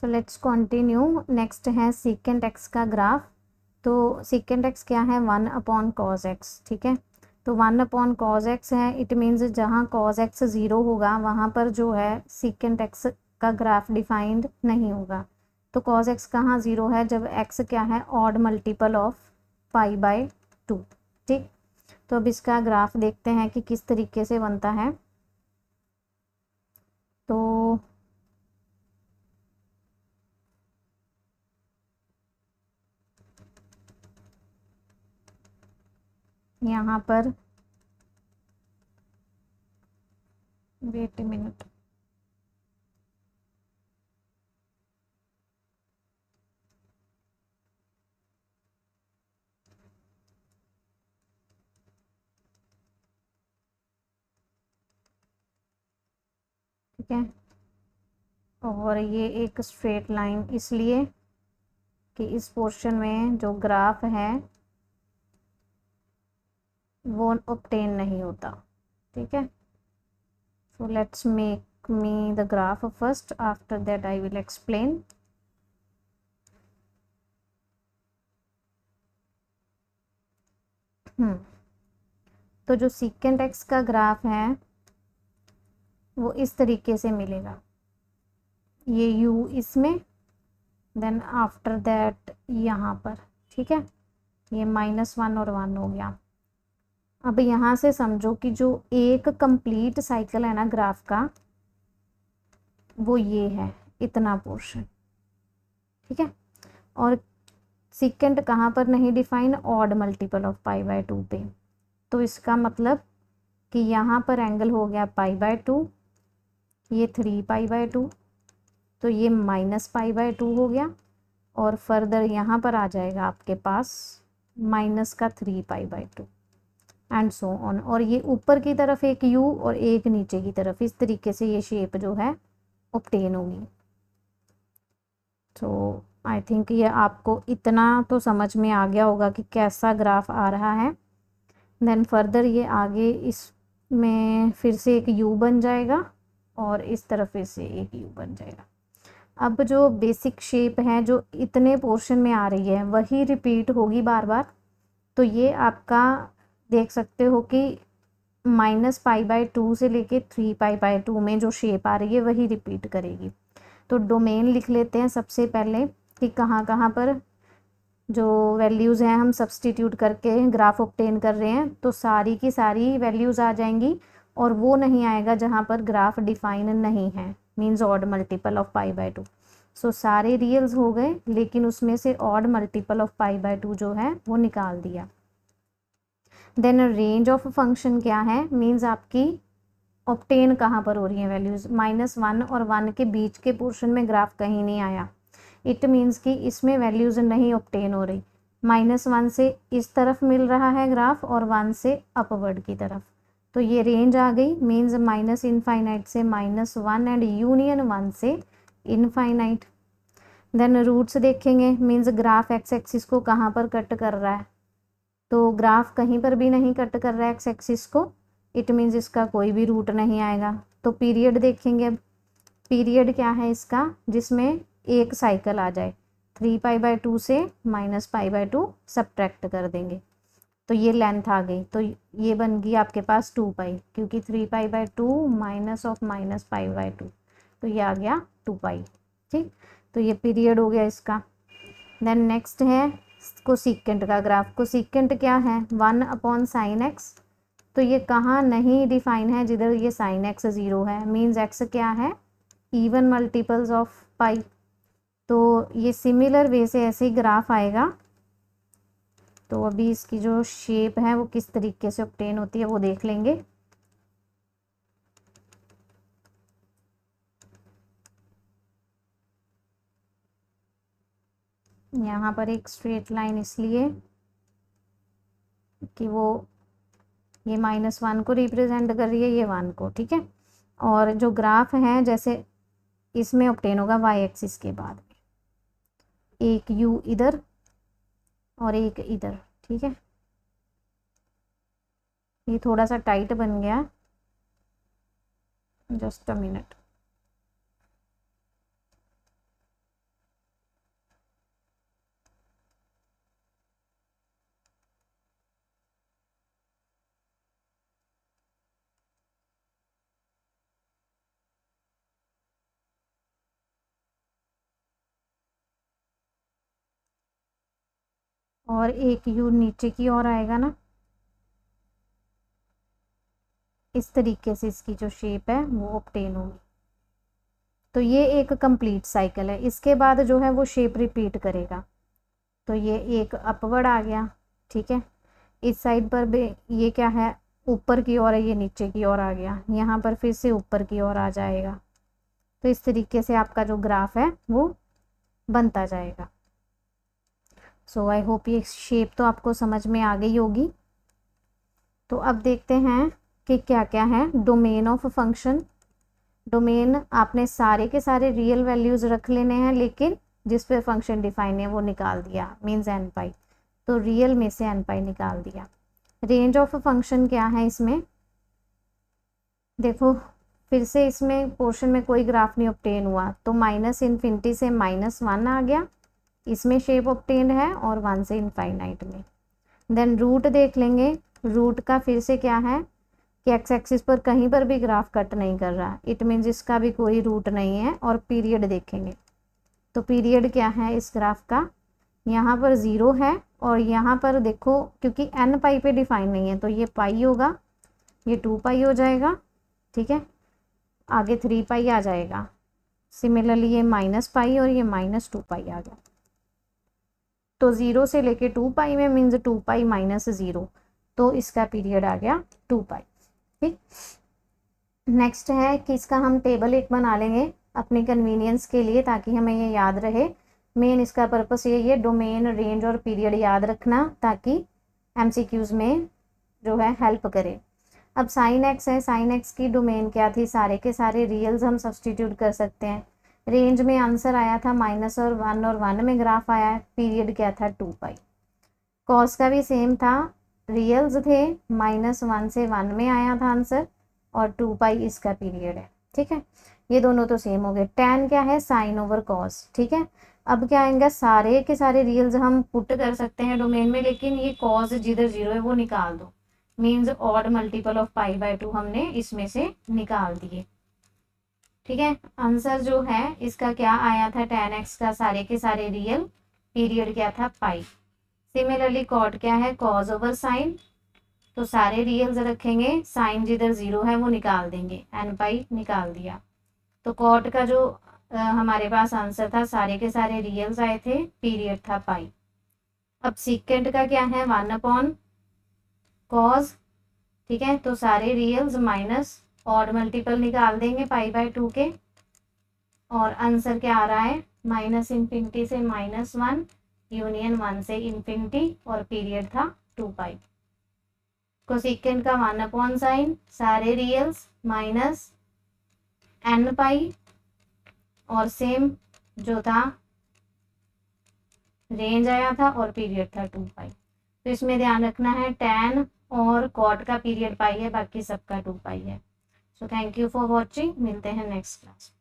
So let's continue. Next है secant x का graph. तो सीकेंट एक्स क्या है, 1/cos x, ठीक है। तो 1/cos x है, इट मीन्स जहाँ cos x 0 होगा वहाँ पर जो है सीकेंट एक्स का ग्राफ डिफाइंड नहीं होगा। तो cos x कहाँ 0 है, जब x क्या है ऑड मल्टीपल ऑफ π/2, ठीक। तो अब इसका ग्राफ देखते हैं कि किस तरीके से बनता है। तो यहाँ पर वेट ए मिनट, ठीक है। और ये एक स्ट्रेट लाइन इसलिए कि इस पोर्शन में जो ग्राफ है वो ऑब्टेन नहीं होता, ठीक है। So let's make me the graph first, after that I will explain. तो जो सीकेंट एक्स का ग्राफ है वो इस तरीके से मिलेगा, ये u इसमें, देन आफ्टर दैट यहाँ पर, ठीक है। ये -1 और 1 हो गया। अब यहाँ से समझो कि जो एक कंप्लीट साइकिल है ना ग्राफ का, वो ये है, इतना पोर्शन, ठीक है। और सीकेंट कहाँ पर नहीं डिफाइन, ऑड मल्टीपल ऑफ π/2 पे। तो इसका मतलब कि यहाँ पर एंगल हो गया π/2, ये 3π/2, तो ये -π/2 हो गया। और फर्दर यहाँ पर आ जाएगा आपके पास माइनस का 3π/2 एंड सो ऑन। और ये ऊपर की तरफ एक u और एक नीचे की तरफ, इस तरीके से ये शेप जो है ऑब्टेन होगी। तो आई थिंक ये आपको इतना तो समझ में आ गया होगा कि कैसा ग्राफ आ रहा है। देन फर्दर ये आगे इसमें फिर से एक u बन जाएगा और इस तरफ फिर से एक u बन जाएगा। अब जो बेसिक शेप है जो इतने पोर्शन में आ रही है वही रिपीट होगी बार बार। तो ये आपका देख सकते हो कि -π/2 से लेके 3π/2 में जो शेप आ रही है वही रिपीट करेगी। तो डोमेन लिख लेते हैं सबसे पहले कि कहाँ कहाँ पर जो वैल्यूज़ हैं हम सब्सटीट्यूट करके ग्राफ ऑब्टेन कर रहे हैं, तो सारी की सारी वैल्यूज़ आ जाएंगी। और वो नहीं आएगा जहाँ पर ग्राफ डिफाइन नहीं है, मीन्स ऑड मल्टीपल ऑफ π/2। सो सारे रियल्स हो गए, लेकिन उसमें से ऑड मल्टीपल ऑफ π/2 जो है वो निकाल दिया। देन रेंज ऑफ फंक्शन क्या है, मीन्स आपकी ऑब्टेन कहाँ पर हो रही है वैल्यूज़, -1 और 1 के बीच के पोर्शन में ग्राफ कहीं नहीं आया। इट मीन्स कि इसमें वैल्यूज़ नहीं ऑब्टेन हो रही। -1 से इस तरफ मिल रहा है ग्राफ और 1 से अपवर्ड की तरफ। तो ये रेंज आ गई, मीन्स -∞ से -1 एंड यूनियन 1 से इनफाइनाइट। देन रूट्स देखेंगे, मीन्स ग्राफ एक्स एक्सिस को कहाँ पर कट कर रहा है। तो ग्राफ कहीं पर भी नहीं कट कर रहा है एक्स एक्सिस को, इट मीन्स इसका कोई भी रूट नहीं आएगा। तो पीरियड देखेंगे, अब पीरियड क्या है इसका, जिसमें एक साइकिल आ जाए। 3π/2 से -π/2 सब्ट्रैक्ट कर देंगे तो ये लेंथ आ गई। तो ये बन गई आपके पास 2π, क्योंकि 3π/2 माइनस ऑफ -π/2, तो ये आ गया 2π, ठीक। तो ये पीरियड हो गया इसका। देन नेक्स्ट है कोसेकेंट का ग्राफ। कोसेकेंट क्या है, 1/sin x। तो ये कहाँ नहीं डिफाइन है, जिधर ये sin x 0 है, मीन्स x क्या है इवन मल्टीपल्स ऑफ पाई। तो ये सिमिलर वे से ऐसे ही ग्राफ आएगा। तो अभी इसकी जो शेप है वो किस तरीके से ऑब्टेन होती है वो देख लेंगे। यहाँ पर एक स्ट्रेट लाइन इसलिए कि वो ये -1 को रिप्रेजेंट कर रही है, ये 1 को, ठीक है। और जो ग्राफ है जैसे इसमें ऑब्टेन होगा y एक्सिस के बाद एक u इधर और एक इधर, ठीक है। ये थोड़ा सा टाइट बन गया, जस्ट अ मिनट। और एक यू नीचे की ओर आएगा ना, इस तरीके से इसकी जो शेप है वो ऑब्टेन होगी। तो ये एक कंप्लीट साइकिल है। इसके बाद जो है वो शेप रिपीट करेगा। तो ये एक अपवर्ड आ गया, ठीक है। इस साइड पर भी ये क्या है, ऊपर की ओर है, ये नीचे की ओर आ गया। यहाँ पर फिर से ऊपर की ओर आ जाएगा। तो इस तरीके से आपका जो ग्राफ है वो बनता जाएगा। सो आई होप ये शेप तो आपको समझ में आ गई होगी। तो अब देखते हैं कि क्या क्या है डोमेन ऑफ फंक्शन। डोमेन आपने सारे के सारे रियल वैल्यूज़ रख लेने हैं, लेकिन जिस पे फंक्शन डिफाइन है वो निकाल दिया, मीन्स एन पाई। तो रियल में से एन पाई निकाल दिया। रेंज ऑफ फंक्शन क्या है इसमें, देखो फिर से इसमें पोर्शन में कोई ग्राफ नहीं ऑब्टेन हुआ, तो माइनस इन्फिनिटी से -1 आ गया, इसमें शेप ऑब्टेन है, और 1 से इनफाइनाइट में। देन रूट देख लेंगे। रूट का फिर से क्या है कि एक्स एक्सिस पर कहीं पर भी ग्राफ कट नहीं कर रहा, इट मीन्स इसका भी कोई रूट नहीं है। और पीरियड देखेंगे, तो पीरियड क्या है इस ग्राफ का, यहाँ पर 0 है, और यहाँ पर देखो क्योंकि एन पाई पे डिफाइन नहीं है तो ये पाई होगा, ये 2 पाई हो जाएगा, ठीक है। आगे 3 पाई आ जाएगा। सिमिलरली ये -पाई और ये -2 पाई आ गया। तो 0 से लेके 2 पाई में मीन्स 2 पाई -0, तो इसका पीरियड आ गया 2 पाई, ठीक। नेक्स्ट है कि इसका हम टेबल एक बना लेंगे अपनी कन्वीनियंस के लिए, ताकि हमें ये याद रहे। मेन इसका पर्पस यही है, डोमेन, रेंज और पीरियड याद रखना, ताकि एमसीक्यूज में जो है हेल्प करे। अब साइन एक्स है, साइन एक्स की डोमेन क्या थी, सारे के सारे रियल्स हम सब्सटीट्यूट कर सकते हैं। रेंज में आंसर आया था -1 और 1 में ग्राफ आया है। पीरियड क्या था 2 पाई। कॉस का भी सेम था, रियल्स थे, -1 से 1 में आया था आंसर, और 2 पाई इसका पीरियड है, ठीक है। ये दोनों तो सेम हो गए। टैन क्या है, साइन ओवर कॉस, ठीक है। अब क्या आएंगे, सारे के सारे रियल्स हम पुट कर सकते हैं डोमेन में, लेकिन ये कॉस जिधर 0 है वो निकाल दो, मीन्स ऑड मल्टीपल ऑफ π/2 हमने इसमें से निकाल दिए, ठीक है। आंसर जो है इसका क्या आया था, tan x का सारे के सारे रियल, पीरियड क्या था पाई। सिमिलरली कॉट क्या है, कॉस ओवर साइन, तो सारे रियल्स रखेंगे, साइन जिधर 0 है वो निकाल देंगे, एन पाई निकाल दिया। तो कॉट का जो हमारे पास आंसर था, सारे के सारे रियल्स आए थे, पीरियड था पाई। अब सीकेंट का क्या है, 1/cos, ठीक है। तो सारे रियल्स माइनस ऑड मल्टीपल निकाल देंगे π/2 के, और आंसर क्या आ रहा है, -∞ से -1 यूनियन 1 से इन्फिनिटी, और पीरियड था 2 पाई। कोसेकेंट का 1/sin, सारे रियल्स माइनस n पाई, और सेम जो था रेंज आया था, और पीरियड था 2 पाई। तो इसमें ध्यान रखना है tan और कॉट का पीरियड पाई है, बाकी सबका 2 पाई है। So thank you for watching, मिलते हैं नेक्स्ट क्लास।